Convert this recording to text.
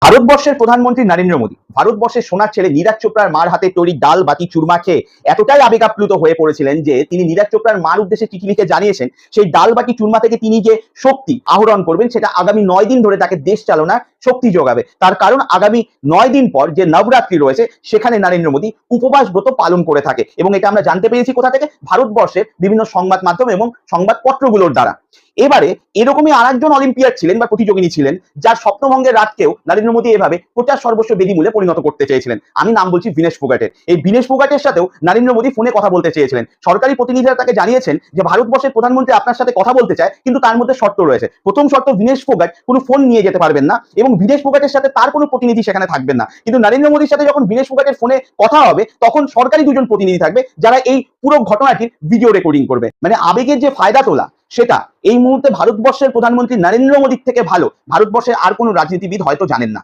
ভারতবর্ষের প্রধানমন্ত্রী নরেন্দ্র মোদী ভারতবর্ষের সোনার ছেলে নীরজ চোপড়ার মার হাতে তৈরি ডাল বাটি চুরমা খেয়ে এতটাই আবেগাপ্লুত হয়ে পড়েছিলেন যে তিনি নীরজ চোপড়ার মার উদ্দেশ্যে চিঠি লিখে জানিয়েছেন সেই ডাল বাটি চুরমা থেকে তিনি যে শক্তি আহরণ করবেন সেটা আগামী 9 দিন ধরে তাকে দেশ চালনার শক্তি যোগাবে। তার কারণ আগামী 9 দিন পর যে নবরাত্রি রয়েছে সেখানে নরেন্দ্র মোদী উপবাস ব্রত পালন করে থাকে এবং এটা আমরা জানতে পেরেছি কোথা থেকে, ভারতবর্ষের বিভিন্ন সংবাদ মাধ্যম এবং সংবাদপত্রগুলোর দ্বারা। এবারে এরকমই আরেকজন অলিম্পিয়াড ছিলেন বা প্রতিযোগিনী ছিলেন যার স্বপ্নভঙ্গের রাতকেও নরেন্দ্র মোদী এভাবে প্রচার সর্বস্ব বেদিমূলে পরিণত করতে চেয়েছিলেন। আমি নাম বলছি বিনেশ ফোগাটের। এই বিনেশ ফোগাটের সাথেও নরেন্দ্র মোদী ফোনে কথা বলতে চেয়েছিলেন। সরকারি প্রতিনিধিরা তাকে জানিয়েছেন যে ভারতবর্ষের প্রধানমন্ত্রী আপনার সাথে কথা বলতে চায়, কিন্তু তার মধ্যে শর্ত রয়েছে। প্রথম শর্ত, বিনেশ ফোগাট কোনো ফোন নিয়ে যেতে পারবেন না এবং বিনেশ ফোগাটের সাথে তার কোনো প্রতিনিধি সেখানে থাকবেন না। কিন্তু নরেন্দ্র মোদীর সাথে যখন বিনেশ ফোগাটের ফোনে কথা হবে তখন সরকারি দুজন প্রতিনিধি থাকবে যারা এই পুরো ঘটনাটির ভিডিও রেকর্ডিং করবে। মানে আবেগের যে ফায়দা তোলা সেটা এই মুহূর্তে ভারতবর্ষের প্রধানমন্ত্রী নরেন্দ্র মোদীর থেকে ভালো ভারতবর্ষের আর কোনো রাজনীতিবিদ হয়তো জানেন না।